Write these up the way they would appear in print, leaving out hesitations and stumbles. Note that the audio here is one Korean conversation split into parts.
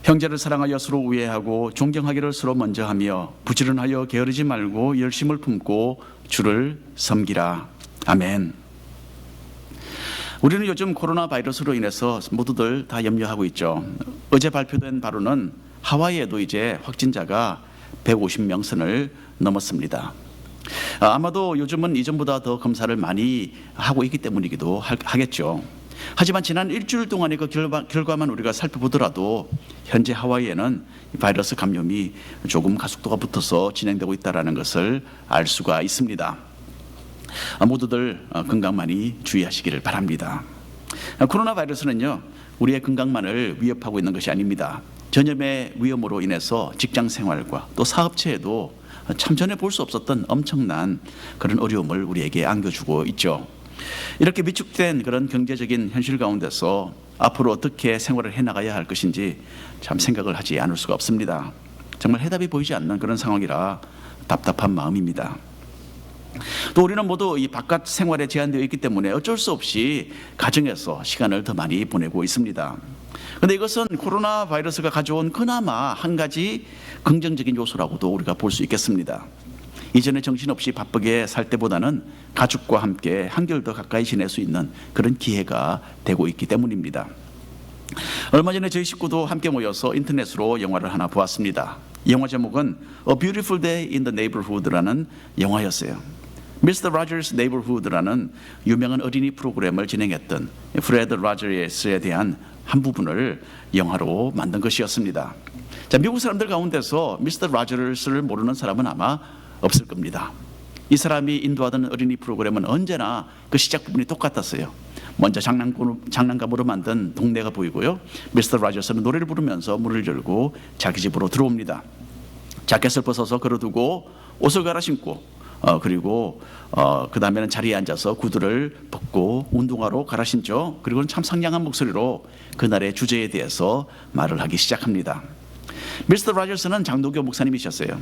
형제를 사랑하여 서로 우애하고 존경하기를 서로 먼저 하며 부지런하여 게으르지 말고 열심을 품고 주를 섬기라. 아멘. 우리는 요즘 코로나 바이러스로 인해서 모두들 다 염려하고 있죠. 어제 발표된 바로는 하와이에도 이제 확진자가 150명 선을 넘었습니다. 아마도 요즘은 이전보다 더 검사를 많이 하고 있기 때문이기도 하겠죠. 하지만 지난 일주일 동안의 그 결과만 우리가 살펴보더라도 현재 하와이에는 바이러스 감염이 조금 가속도가 붙어서 진행되고 있다는 것을 알 수가 있습니다. 모두들 건강 많이 주의하시기를 바랍니다. 코로나 바이러스는요, 우리의 건강만을 위협하고 있는 것이 아닙니다. 전염의 위험으로 인해서 직장 생활과 또 사업체에도 참 전에 볼 수 없었던 엄청난 그런 어려움을 우리에게 안겨주고 있죠. 이렇게 위축된 그런 경제적인 현실 가운데서 앞으로 어떻게 생활을 해나가야 할 것인지 참 생각을 하지 않을 수가 없습니다. 정말 해답이 보이지 않는 그런 상황이라 답답한 마음입니다. 또 우리는 모두 이 바깥 생활에 제한되어 있기 때문에 어쩔 수 없이 가정에서 시간을 더 많이 보내고 있습니다. 그런데 이것은 코로나 바이러스가 가져온 그나마 한 가지 긍정적인 요소라고도 우리가 볼 수 있겠습니다. 이전에 정신없이 바쁘게 살 때보다는 가족과 함께 한결 더 가까이 지낼 수 있는 그런 기회가 되고 있기 때문입니다. 얼마 전에 저희 식구도 함께 모여서 인터넷으로 영화를 하나 보았습니다. 영화 제목은 A Beautiful Day in the Neighborhood라는 영화였어요. Mr. Rogers' Neighborhood라는 유명한 어린이 프로그램을 진행했던 프레드 로저스에 대한 한 부분을 영화로 만든 것이었습니다. 자, 미국 사람들 가운데서 미스터 로저스를 모르는 사람은 아마 없을 겁니다. 이 사람이 인도하던 어린이 프로그램은 언제나 그 시작 부분이 똑같았어요. 먼저 장난감으로 만든 동네가 보이고요. 미스터 로저스는 노래를 부르면서 문을 열고 자기 집으로 들어옵니다. 자켓을 벗어서 걸어두고 옷을 갈아 신고 그리고 그 다음에는 자리에 앉아서 구두를 벗고 운동화로 갈아 신죠. 그리고는 참 상냥한 목소리로 그날의 주제에 대해서 말을 하기 시작합니다. 미스터 로저스는 장로교 목사님이셨어요.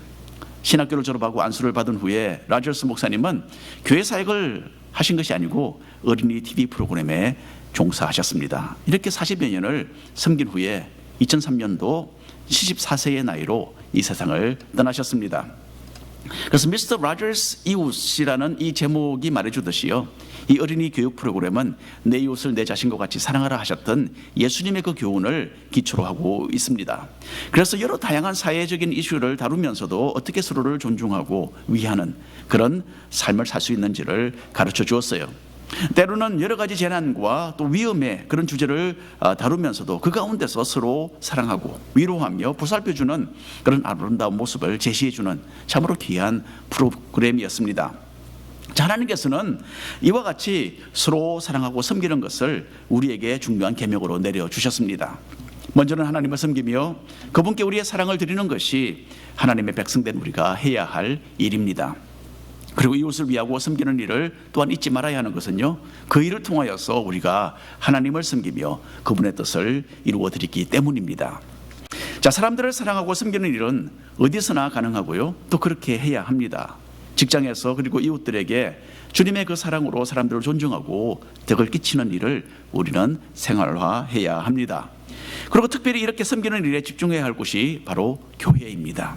신학교를 졸업하고 안수를 받은 후에 로저스 목사님은 교회 사역을 하신 것이 아니고 어린이 TV 프로그램에 종사하셨습니다. 이렇게 40여 년을 섬긴 후에 2003년도 74세의 나이로 이 세상을 떠나셨습니다. 그래서 미스터 로저스 이웃이라는 이 제목이 말해주듯이요, 이 어린이 교육 프로그램은 내 이웃을 내 자신과 같이 사랑하라 하셨던 예수님의 그 교훈을 기초로 하고 있습니다. 그래서 여러 다양한 사회적인 이슈를 다루면서도 어떻게 서로를 존중하고 위하는 그런 삶을 살 수 있는지를 가르쳐 주었어요. 때로는 여러 가지 재난과 또 위험의 그런 주제를 다루면서도 그 가운데서 서로 사랑하고 위로하며 보살펴주는 그런 아름다운 모습을 제시해주는 참으로 귀한 프로그램이었습니다. 하나님께서는 이와 같이 서로 사랑하고 섬기는 것을 우리에게 중요한 계명으로 내려주셨습니다. 먼저는 하나님을 섬기며 그분께 우리의 사랑을 드리는 것이 하나님의 백성된 우리가 해야 할 일입니다. 그리고 이웃을 위하고 섬기는 일을 또한 잊지 말아야 하는 것은요, 그 일을 통하여서 우리가 하나님을 섬기며 그분의 뜻을 이루어 드리기 때문입니다. 자, 사람들을 사랑하고 섬기는 일은 어디서나 가능하고요, 또 그렇게 해야 합니다. 직장에서 그리고 이웃들에게 주님의 그 사랑으로 사람들을 존중하고 덕을 끼치는 일을 우리는 생활화해야 합니다. 그리고 특별히 이렇게 섬기는 일에 집중해야 할 곳이 바로 교회입니다.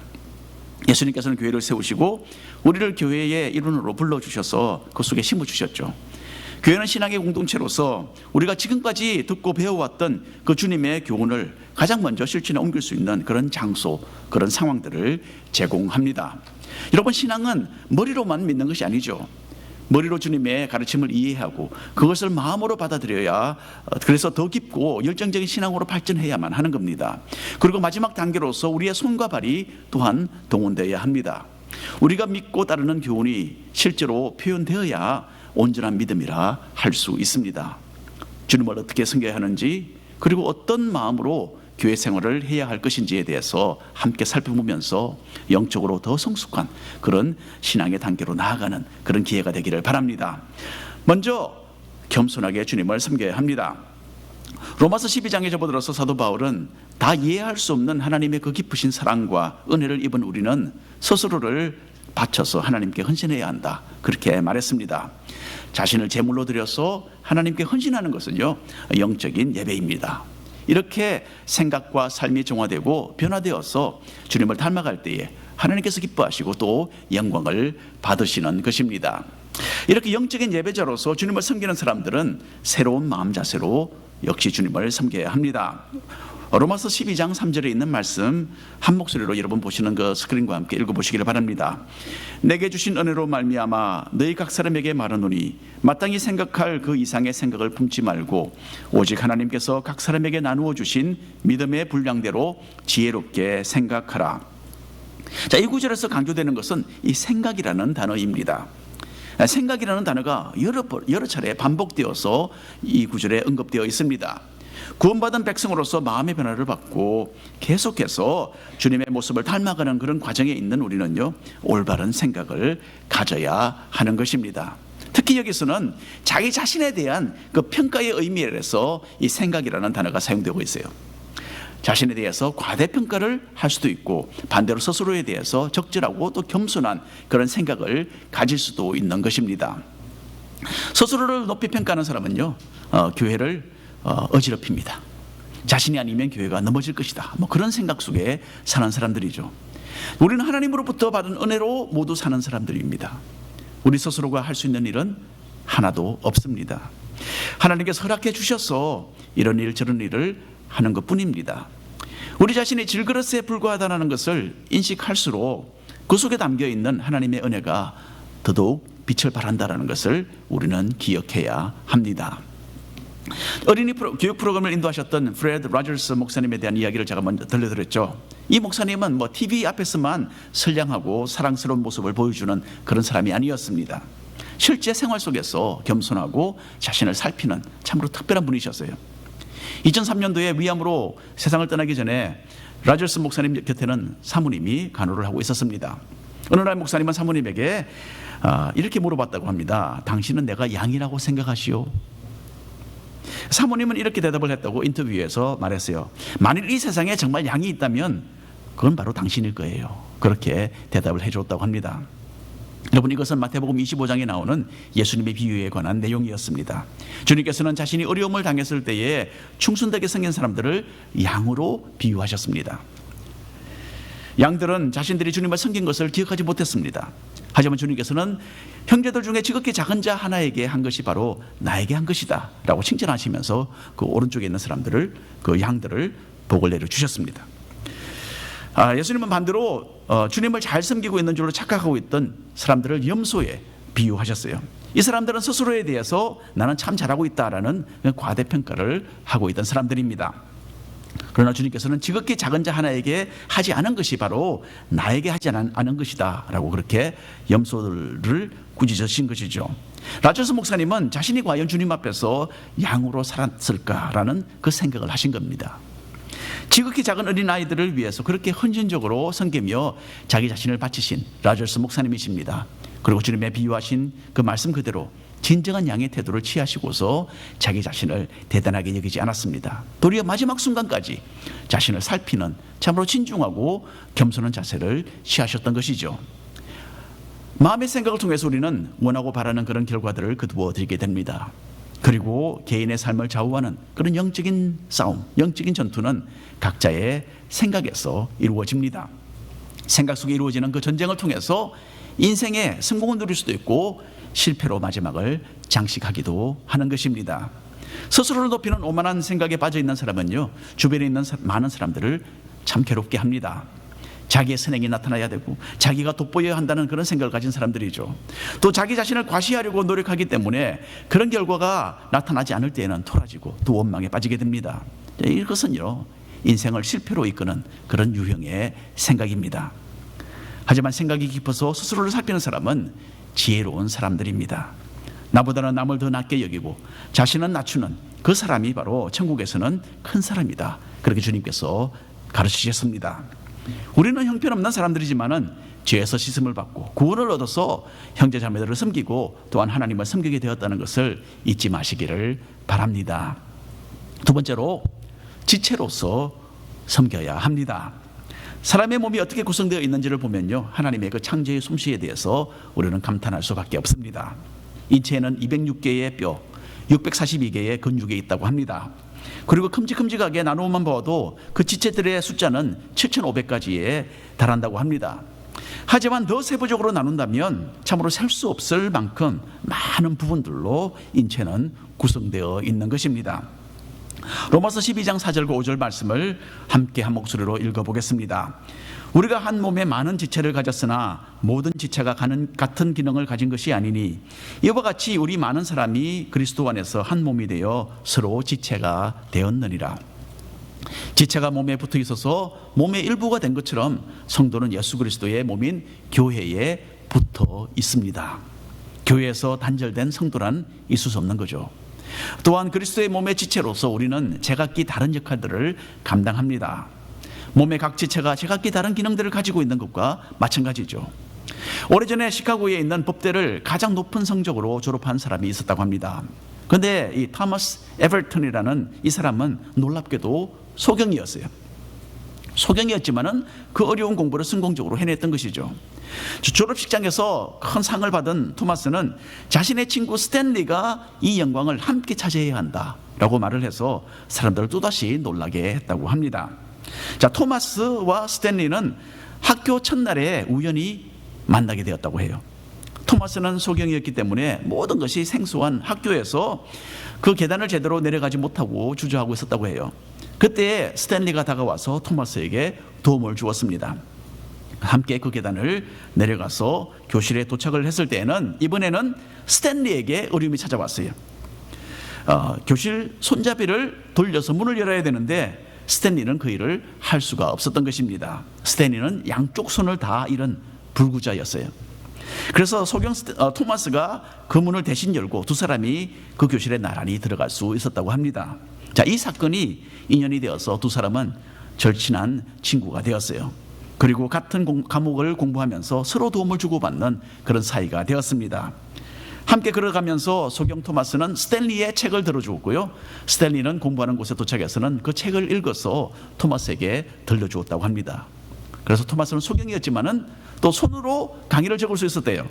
예수님께서는 교회를 세우시고 우리를 교회의 일원으로 불러주셔서 그 속에 심어주셨죠. 교회는 신앙의 공동체로서 우리가 지금까지 듣고 배워왔던 그 주님의 교훈을 가장 먼저 실천에 옮길 수 있는 그런 장소, 그런 상황들을 제공합니다. 여러분, 신앙은 머리로만 믿는 것이 아니죠. 머리로 주님의 가르침을 이해하고 그것을 마음으로 받아들여야, 그래서 더 깊고 열정적인 신앙으로 발전해야만 하는 겁니다. 그리고 마지막 단계로서 우리의 손과 발이 또한 동원되어야 합니다. 우리가 믿고 따르는 교훈이 실제로 표현되어야 온전한 믿음이라 할 수 있습니다. 주님을 어떻게 섬겨야 하는지, 그리고 어떤 마음으로 교회 생활을 해야 할 것인지에 대해서 함께 살펴보면서 영적으로 더 성숙한 그런 신앙의 단계로 나아가는 그런 기회가 되기를 바랍니다. 먼저 겸손하게 주님을 섬겨야 합니다. 로마서 12장에 접어들어서 사도 바울은 다 이해할 수 없는 하나님의 그 깊으신 사랑과 은혜를 입은 우리는 스스로를 바쳐서 하나님께 헌신해야 한다, 그렇게 말했습니다. 자신을 제물로 드려서 하나님께 헌신하는 것은요, 영적인 예배입니다. 이렇게 생각과 삶이 정화되고 변화되어서 주님을 닮아갈 때에 하나님께서 기뻐하시고 또 영광을 받으시는 것입니다. 이렇게 영적인 예배자로서 주님을 섬기는 사람들은 새로운 마음 자세로 역시 주님을 섬겨야 합니다. 로마서 12장 3절에 있는 말씀 한 목소리로 여러분 보시는 그 스크린과 함께 읽어보시기를 바랍니다. 내게 주신 은혜로 말미암아 너희 각 사람에게 말하노니 마땅히 생각할 그 이상의 생각을 품지 말고 오직 하나님께서 각 사람에게 나누어 주신 믿음의 분량대로 지혜롭게 생각하라. 자, 이 구절에서 강조되는 것은 이 생각이라는 단어입니다. 생각이라는 단어가 여러 차례 반복되어서 이 구절에 언급되어 있습니다. 구원받은 백성으로서 마음의 변화를 받고 계속해서 주님의 모습을 닮아가는 그런 과정에 있는 우리는요, 올바른 생각을 가져야 하는 것입니다. 특히 여기서는 자기 자신에 대한 그 평가의 의미에서 이 생각이라는 단어가 사용되고 있어요. 자신에 대해서 과대평가를 할 수도 있고 반대로 스스로에 대해서 적절하고 또 겸손한 그런 생각을 가질 수도 있는 것입니다. 스스로를 높이 평가하는 사람은요, 교회를 어지럽힙니다. 자신이 아니면 교회가 넘어질 것이다. 그런 생각 속에 사는 사람들이죠. 우리는 하나님으로부터 받은 은혜로 모두 사는 사람들입니다. 우리 스스로가 할 수 있는 일은 하나도 없습니다. 하나님께서 허락해 주셔서 이런 일 저런 일을 하는 것뿐입니다. 우리 자신이 질그릇에 불과하다는 것을 인식할수록 그 속에 담겨있는 하나님의 은혜가 더더욱 빛을 발한다는 것을 우리는 기억해야 합니다. 어린이 교육 프로그램을 인도하셨던 프레드 로저스 목사님에 대한 이야기를 제가 먼저 들려드렸죠. 이 목사님은 TV 앞에서만 선량하고 사랑스러운 모습을 보여주는 그런 사람이 아니었습니다. 실제 생활 속에서 겸손하고 자신을 살피는 참으로 특별한 분이셨어요. 2003년도에 위암으로 세상을 떠나기 전에 로저스 목사님 곁에는 사모님이 간호를 하고 있었습니다. 어느 날 목사님은 사모님에게 이렇게 물어봤다고 합니다. 당신은 내가 양이라고 생각하시오? 사모님은 이렇게 대답을 했다고 인터뷰에서 말했어요. 만일 이 세상에 정말 양이 있다면 그건 바로 당신일 거예요. 그렇게 대답을 해줬다고 합니다. 여러분, 이것은 마태복음 25장에 나오는 예수님의 비유에 관한 내용이었습니다. 주님께서는 자신이 어려움을 당했을 때에 충순되게 생긴 사람들을 양으로 비유하셨습니다. 양들은 자신들이 주님을 섬긴 것을 기억하지 못했습니다. 하지만 주님께서는 형제들 중에 지극히 작은 자 하나에게 한 것이 바로 나에게 한 것이다 라고 칭찬하시면서 그 오른쪽에 있는 사람들을, 그 양들을 복을 내려주셨습니다. 예수님은 반대로 주님을 잘 섬기고 있는 줄로 착각하고 있던 사람들을 염소에 비유하셨어요. 이 사람들은 스스로에 대해서 나는 참 잘하고 있다라는 과대평가를 하고 있던 사람들입니다. 그러나 주님께서는 지극히 작은 자 하나에게 하지 않은 것이 바로 나에게 하지 않은 것이다 라고 그렇게 염소들을 꾸짖으신 것이죠. 로저스 목사님은 자신이 과연 주님 앞에서 양으로 살았을까라는 그 생각을 하신 겁니다. 지극히 작은 어린아이들을 위해서 그렇게 헌신적으로 섬기며 자기 자신을 바치신 로저스 목사님이십니다. 그리고 주님의 비유하신 그 말씀 그대로 진정한 양의 태도를 취하시고서 자기 자신을 대단하게 여기지 않았습니다. 도리어 마지막 순간까지 자신을 살피는 참으로 진중하고 겸손한 자세를 취하셨던 것이죠. 마음의 생각을 통해서 우리는 원하고 바라는 그런 결과들을 거두어 드리게 됩니다. 그리고 개인의 삶을 좌우하는 그런 영적인 싸움, 영적인 전투는 각자의 생각에서 이루어집니다. 생각 속에 이루어지는 그 전쟁을 통해서 인생의 성공을 누릴 수도 있고 실패로 마지막을 장식하기도 하는 것입니다. 스스로를 높이는 오만한 생각에 빠져 있는 사람은요, 주변에 있는 많은 사람들을 참 괴롭게 합니다. 자기의 선행이 나타나야 되고 자기가 돋보여야 한다는 그런 생각을 가진 사람들이죠. 또 자기 자신을 과시하려고 노력하기 때문에 그런 결과가 나타나지 않을 때에는 토라지고 또 원망에 빠지게 됩니다. 이것은요, 인생을 실패로 이끄는 그런 유형의 생각입니다. 하지만 생각이 깊어서 스스로를 살피는 사람은 지혜로운 사람들입니다. 나보다는 남을 더 낮게 여기고 자신은 낮추는 그 사람이 바로 천국에서는 큰 사람이다. 그렇게 주님께서 가르치셨습니다. 우리는 형편없는 사람들이지만은 죄에서 씻음을 받고 구원을 얻어서 형제 자매들을 섬기고 또한 하나님을 섬기게 되었다는 것을 잊지 마시기를 바랍니다. 두 번째로, 지체로서 섬겨야 합니다. 사람의 몸이 어떻게 구성되어 있는지를 보면요, 하나님의 그 창조의 솜씨에 대해서 우리는 감탄할 수밖에 없습니다. 인체에는 206개의 뼈, 642개의 근육이 있다고 합니다. 그리고 큼직큼직하게 나누어만 보아도 그 지체들의 숫자는 7,500가지에 달한다고 합니다. 하지만 더 세부적으로 나눈다면 참으로 셀 수 없을 만큼 많은 부분들로 인체는 구성되어 있는 것입니다. 로마서 12장 4절과 5절 말씀을 함께 한 목소리로 읽어보겠습니다. 우리가 한 몸에 많은 지체를 가졌으나 모든 지체가 같은 기능을 가진 것이 아니니 이와 같이 우리 많은 사람이 그리스도 안에서 한 몸이 되어 서로 지체가 되었느니라. 지체가 몸에 붙어 있어서 몸의 일부가 된 것처럼 성도는 예수 그리스도의 몸인 교회에 붙어 있습니다. 교회에서 단절된 성도란 있을 수 없는 거죠. 또한 그리스도의 몸의 지체로서 우리는 제각기 다른 역할들을 감당합니다. 몸의 각 지체가 제각기 다른 기능들을 가지고 있는 것과 마찬가지죠. 오래전에 시카고에 있는 법대를 가장 높은 성적으로 졸업한 사람이 있었다고 합니다. 그런데 이 토마스 에버턴이라는 이 사람은 놀랍게도 소경이었어요. 소경이었지만은 그 어려운 공부를 성공적으로 해냈던 것이죠. 졸업식장에서 큰 상을 받은 토마스는 자신의 친구 스탠리가 이 영광을 함께 차지해야 한다라고 말을 해서 사람들을 또다시 놀라게 했다고 합니다. 자, 토마스와 스탠리는 학교 첫날에 우연히 만나게 되었다고 해요. 토마스는 소경이었기 때문에 모든 것이 생소한 학교에서 그 계단을 제대로 내려가지 못하고 주저하고 있었다고 해요. 그때 스탠리가 다가와서 토마스에게 도움을 주었습니다. 함께 그 계단을 내려가서 교실에 도착을 했을 때에는 이번에는 스탠리에게 어려움이 찾아왔어요. 교실 손잡이를 돌려서 문을 열어야 되는데 스탠리는 그 일을 할 수가 없었던 것입니다. 스탠리는 양쪽 손을 다 잃은 불구자였어요. 그래서 소경 토마스가 그 문을 대신 열고 두 사람이 그 교실에 나란히 들어갈 수 있었다고 합니다. 자, 이 사건이 인연이 되어서 두 사람은 절친한 친구가 되었어요. 그리고 같은 과목을 공부하면서 서로 도움을 주고받는 그런 사이가 되었습니다. 함께 걸어가면서 소경 토마스는 스탠리의 책을 들어주었고요. 스탠리는 공부하는 곳에 도착해서는 그 책을 읽어서 토마스에게 들려주었다고 합니다. 그래서 토마스는 소경이었지만은 또 손으로 강의를 적을 수 있었대요.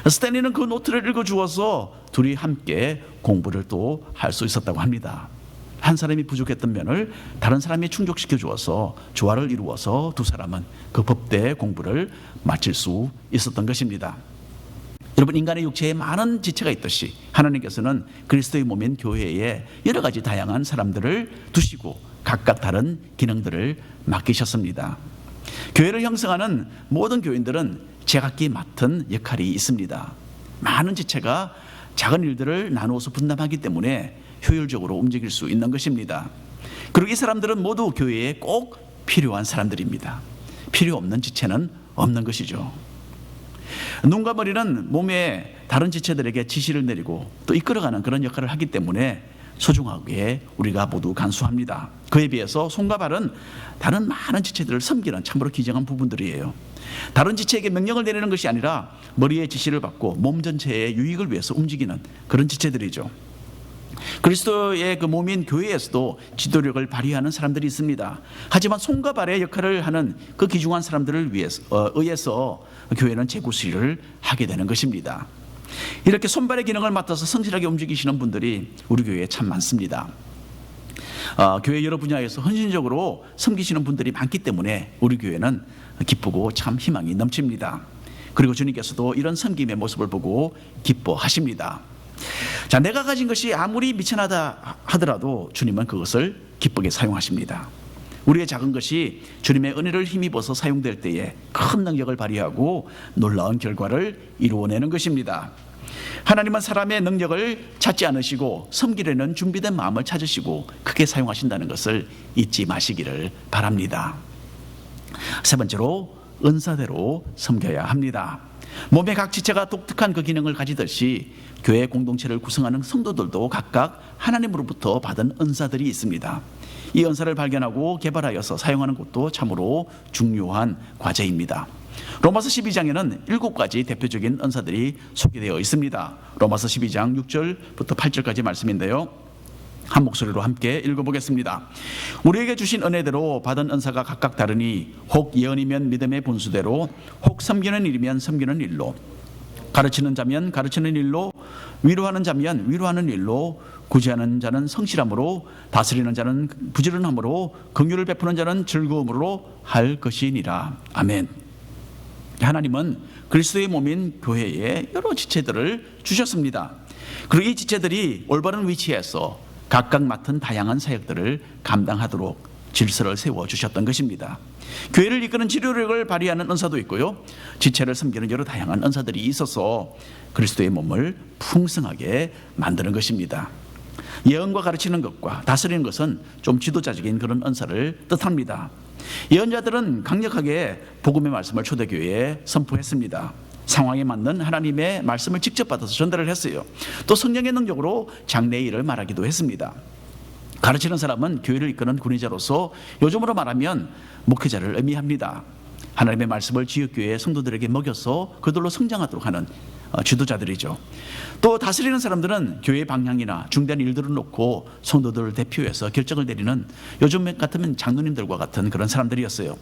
스탠리는 그 노트를 읽어주어서 둘이 함께 공부를 또 할 수 있었다고 합니다. 한 사람이 부족했던 면을 다른 사람이 충족시켜 주어서 조화를 이루어서 두 사람은 그 법대 공부를 마칠 수 있었던 것입니다. 여러분, 인간의 육체에 많은 지체가 있듯이 하나님께서는 그리스도의 몸인 교회에 여러 가지 다양한 사람들을 두시고 각각 다른 기능들을 맡기셨습니다. 교회를 형성하는 모든 교인들은 제각기 맡은 역할이 있습니다. 많은 지체가 작은 일들을 나누어서 분담하기 때문에 효율적으로 움직일 수 있는 것입니다. 그리고 이 사람들은 모두 교회에 꼭 필요한 사람들입니다. 필요 없는 지체는 없는 것이죠. 눈과 머리는 몸의 다른 지체들에게 지시를 내리고 또 이끌어가는 그런 역할을 하기 때문에 소중하게 우리가 모두 간수합니다. 그에 비해서 손과 발은 다른 많은 지체들을 섬기는 참으로 기정한 부분들이에요. 다른 지체에게 명령을 내리는 것이 아니라 머리의 지시를 받고 몸 전체의 유익을 위해서 움직이는 그런 지체들이죠. 그리스도의 그 몸인 교회에서도 지도력을 발휘하는 사람들이 있습니다. 하지만 손과 발의 역할을 하는 그 귀중한 사람들을 의해서 교회는 재구실을 하게 되는 것입니다. 이렇게 손발의 기능을 맡아서 성실하게 움직이시는 분들이 우리 교회에 참 많습니다. 교회 여러 분야에서 헌신적으로 섬기시는 분들이 많기 때문에 우리 교회는 기쁘고 참 희망이 넘칩니다. 그리고 주님께서도 이런 섬김의 모습을 보고 기뻐하십니다. 자, 내가 가진 것이 아무리 미천하다 하더라도 주님은 그것을 기쁘게 사용하십니다. 우리의 작은 것이 주님의 은혜를 힘입어서 사용될 때에 큰 능력을 발휘하고 놀라운 결과를 이루어내는 것입니다. 하나님은 사람의 능력을 찾지 않으시고 섬기려는 준비된 마음을 찾으시고 크게 사용하신다는 것을 잊지 마시기를 바랍니다. 세 번째로, 은사대로 섬겨야 합니다. 몸의 각 지체가 독특한 그 기능을 가지듯이 교회 공동체를 구성하는 성도들도 각각 하나님으로부터 받은 은사들이 있습니다. 이 은사를 발견하고 개발하여서 사용하는 것도 참으로 중요한 과제입니다. 로마서 12장에는 7가지 대표적인 은사들이 소개되어 있습니다. 로마서 12장 6절부터 8절까지 말씀인데요, 한 목소리로 함께 읽어보겠습니다. 우리에게 주신 은혜대로 받은 은사가 각각 다르니 혹 예언이면 믿음의 분수대로, 혹 섬기는 일이면 섬기는 일로, 가르치는 자면 가르치는 일로, 위로하는 자면 위로하는 일로, 구제하는 자는 성실함으로, 다스리는 자는 부지런함으로, 긍휼을 베푸는 자는 즐거움으로 할 것이니라. 아멘. 하나님은 그리스도의 몸인 교회에 여러 지체들을 주셨습니다. 그리고 이 지체들이 올바른 위치에서 각각 맡은 다양한 사역들을 감당하도록 질서를 세워주셨던 것입니다. 교회를 이끄는 지도력을 발휘하는 은사도 있고요, 지체를 섬기는 여러 다양한 은사들이 있어서 그리스도의 몸을 풍성하게 만드는 것입니다. 예언과 가르치는 것과 다스리는 것은 좀 지도자적인 그런 은사를 뜻합니다. 예언자들은 강력하게 복음의 말씀을 초대교회에 선포했습니다. 상황에 맞는 하나님의 말씀을 직접 받아서 전달을 했어요. 또 성령의 능력으로 장래의 일을 말하기도 했습니다. 가르치는 사람은 교회를 이끄는 군의자로서 요즘으로 말하면 목회자를 의미합니다. 하나님의 말씀을 지역교회의 성도들에게 먹여서 그들로 성장하도록 하는 지도자들이죠. 또 다스리는 사람들은 교회의 방향이나 중대한 일들을 놓고 성도들을 대표해서 결정을 내리는, 요즘 같으면 장로님들과 같은 그런 사람들이었어요.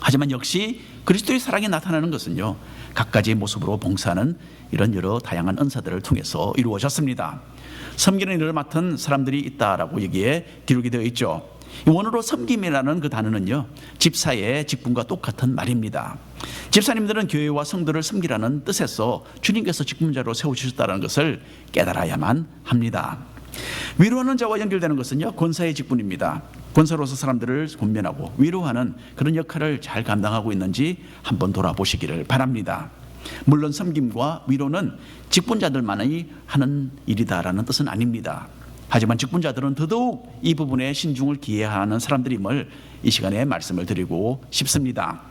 하지만 역시 그리스도의 사랑이 나타나는 것은요, 각가지의 모습으로 봉사하는 이런 여러 다양한 은사들을 통해서 이루어졌습니다. 섬기는 일을 맡은 사람들이 있다라고 여기에 기록이 되어 있죠. 원어로 섬김이라는 그 단어는요, 집사의 직분과 똑같은 말입니다. 집사님들은 교회와 성도를 섬기라는 뜻에서 주님께서 직분자로 세우셨다는 것을 깨달아야만 합니다. 위로하는 자와 연결되는 것은요, 권사의 직분입니다. 권사로서 사람들을 권면하고 위로하는 그런 역할을 잘 감당하고 있는지 한번 돌아보시기를 바랍니다. 물론 섬김과 위로는 직분자들만이 하는 일이다라는 뜻은 아닙니다. 하지만 직분자들은 더더욱 이 부분에 신중을 기해야 하는 사람들임을 이 시간에 말씀을 드리고 싶습니다.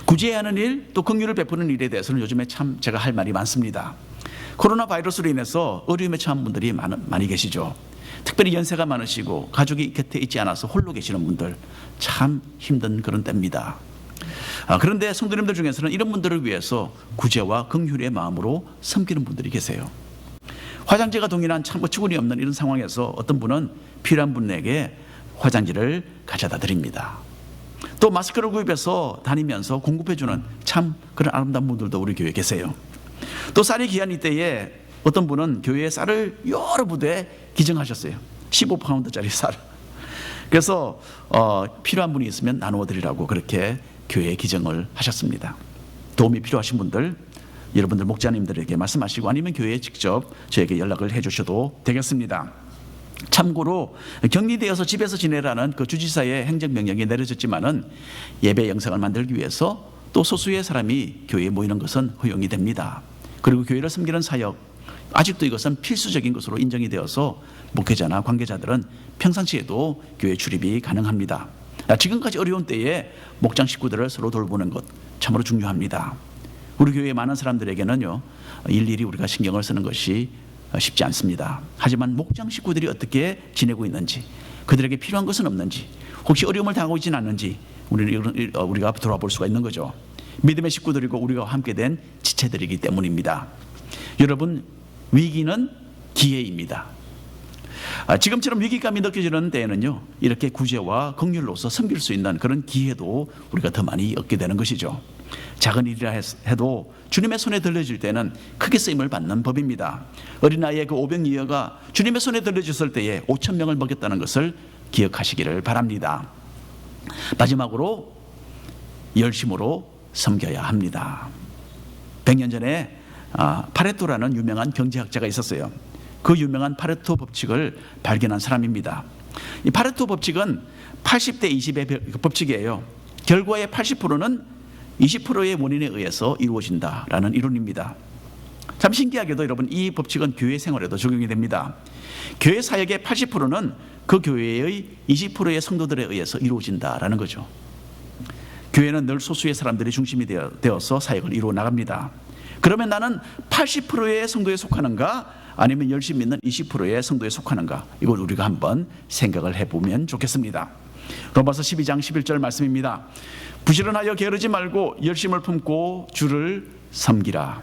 구제해야 하는 일, 또 긍휼을 베푸는 일에 대해서는 요즘에 참 제가 할 말이 많습니다. 코로나 바이러스로 인해서 어려움에 처한 분들이 많이 계시죠. 특별히 연세가 많으시고 가족이 곁에 있지 않아서 홀로 계시는 분들, 참 힘든 그런 때입니다. 그런데 성도님들 중에서는 이런 분들을 위해서 구제와 긍휼의 마음으로 섬기는 분들이 계세요. 화장지가 동일한 참 어처구니 없는 이런 상황에서 어떤 분은 필요한 분에게 화장지를 가져다 드립니다. 또 마스크를 구입해서 다니면서 공급해주는 참 그런 아름다운 분들도 우리 교회에 계세요. 또 쌀이 귀한 이때에 어떤 분은 교회에 쌀을 여러 부대에 기증하셨어요. 15파운드짜리 쌀. 그래서 필요한 분이 있으면 나누어 드리라고 그렇게 교회에 기증을 하셨습니다. 도움이 필요하신 분들, 여러분들 목자님들에게 말씀하시고 아니면 교회에 직접 저에게 연락을 해주셔도 되겠습니다. 참고로 격리되어서 집에서 지내라는 그 주지사의 행정명령이 내려졌지만은 예배 영상을 만들기 위해서 또 소수의 사람이 교회에 모이는 것은 허용이 됩니다. 그리고 교회를 섬기는 사역, 아직도 이것은 필수적인 것으로 인정이 되어서 목회자나 관계자들은 평상시에도 교회 출입이 가능합니다. 지금까지 어려운 때에 목장 식구들을 서로 돌보는 것 참으로 중요합니다. 우리 교회의 많은 사람들에게는요, 일일이 우리가 신경을 쓰는 것이 쉽지 않습니다. 하지만 목장 식구들이 어떻게 지내고 있는지, 그들에게 필요한 것은 없는지, 혹시 어려움을 당하고 있지는 않는지 우리가 돌아볼 수가 있는 거죠. 믿음의 식구들이고 우리가 함께 된 지체들이기 때문입니다. 여러분, 위기는 기회입니다. 지금처럼 위기감이 느껴지는 때에는요, 이렇게 구제와 긍휼로서 섬길 수 있는 그런 기회도 우리가 더 많이 얻게 되는 것이죠. 작은 일이라 해도 주님의 손에 들려질 때는 크게 쓰임을 받는 법입니다. 어린아이의 그 오병이어가 주님의 손에 들려졌을 때에 5,000명을 먹였다는 것을 기억하시기를 바랍니다. 마지막으로 열심으로 섬겨야 합니다. 100년 전에 파레토라는 유명한 경제학자가 있었어요. 그 유명한 파레토 법칙을 발견한 사람입니다. 이 파레토 법칙은 80대 20의 법칙이에요. 결과의 80%는 20%의 원인에 의해서 이루어진다라는 이론입니다. 참 신기하게도 여러분, 이 법칙은 교회 생활에도 적용이 됩니다. 교회 사역의 80%는 그 교회의 20%의 성도들에 의해서 이루어진다라는 거죠. 교회는 늘 소수의 사람들이 중심이 되어서 사역을 이루어 나갑니다. 그러면 나는 80%의 성도에 속하는가, 아니면 열심히 있는 20%의 성도에 속하는가, 이걸 우리가 한번 생각을 해보면 좋겠습니다. 로마서 12장 11절 말씀입니다. 부지런하여 게으르지 말고 열심을 품고 주를 섬기라.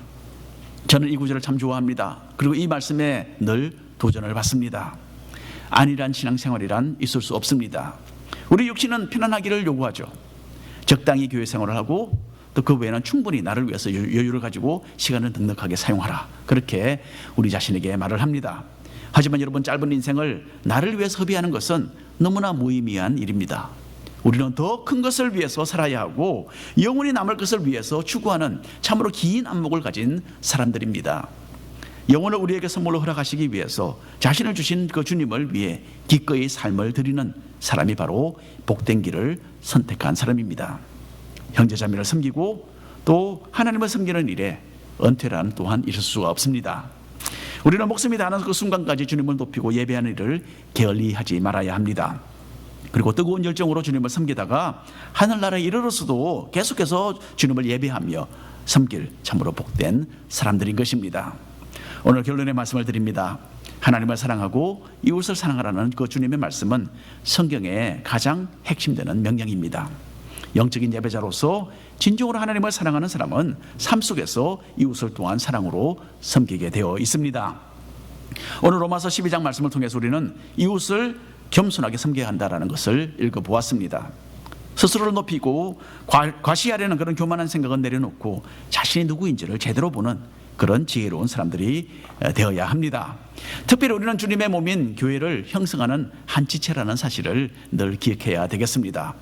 저는 이 구절을 참 좋아합니다. 그리고 이 말씀에 늘 도전을 받습니다. 안일한 신앙생활이란 있을 수 없습니다. 우리 육신은 편안하기를 요구하죠. 적당히 교회 생활을 하고 또 그 외에는 충분히 나를 위해서 여유를 가지고 시간을 넉넉하게 사용하라, 그렇게 우리 자신에게 말을 합니다. 하지만 여러분, 짧은 인생을 나를 위해서 허비하는 것은 너무나 무의미한 일입니다. 우리는 더 큰 것을 위해서 살아야 하고 영원히 남을 것을 위해서 추구하는 참으로 긴 안목을 가진 사람들입니다. 영혼을 우리에게 선물로 허락하시기 위해서 자신을 주신 그 주님을 위해 기꺼이 삶을 드리는 사람이 바로 복된 길을 선택한 사람입니다. 형제자매를 섬기고 또 하나님을 섬기는 일에 은퇴란 또한 있을 수가 없습니다. 우리는 목숨이 다하는 그 순간까지 주님을 높이고 예배하는 일을 게을리하지 말아야 합니다. 그리고 뜨거운 열정으로 주님을 섬기다가 하늘나라에 이르러서도 계속해서 주님을 예배하며 섬길 참으로 복된 사람들인 것입니다. 오늘 결론의 말씀을 드립니다. 하나님을 사랑하고 이웃을 사랑하라는 그 주님의 말씀은 성경의 가장 핵심되는 명령입니다. 영적인 예배자로서 진정으로 하나님을 사랑하는 사람은 삶 속에서 이웃을 또한 사랑으로 섬기게 되어 있습니다. 오늘 로마서 12장 말씀을 통해서 우리는 이웃을 겸손하게 섬겨야 한다는 것을 읽어보았습니다. 스스로를 높이고 과시하려는 그런 교만한 생각은 내려놓고 자신이 누구인지를 제대로 보는 그런 지혜로운 사람들이 되어야 합니다. 특별히 우리는 주님의 몸인 교회를 형성하는 한 지체라는 사실을 늘 기억해야 되겠습니다.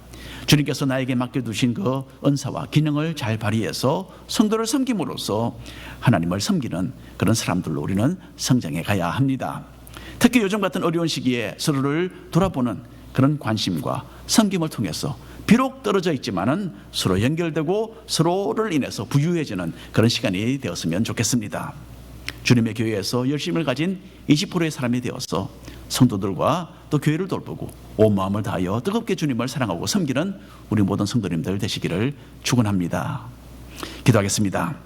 주님께서 나에게 맡겨두신 그 은사와 기능을 잘 발휘해서 성도를 섬김으로써 하나님을 섬기는 그런 사람들로 우리는 성장해 가야 합니다. 특히 요즘 같은 어려운 시기에 서로를 돌아보는 그런 관심과 섬김을 통해서 비록 떨어져 있지만은 서로 연결되고 서로를 인해서 부유해지는 그런 시간이 되었으면 좋겠습니다. 주님의 교회에서 열심을 가진 20%의 사람이 되어서 성도들과 또 교회를 돌보고 온 마음을 다하여 뜨겁게 주님을 사랑하고 섬기는 우리 모든 성도님들 되시기를 축원합니다. 기도하겠습니다.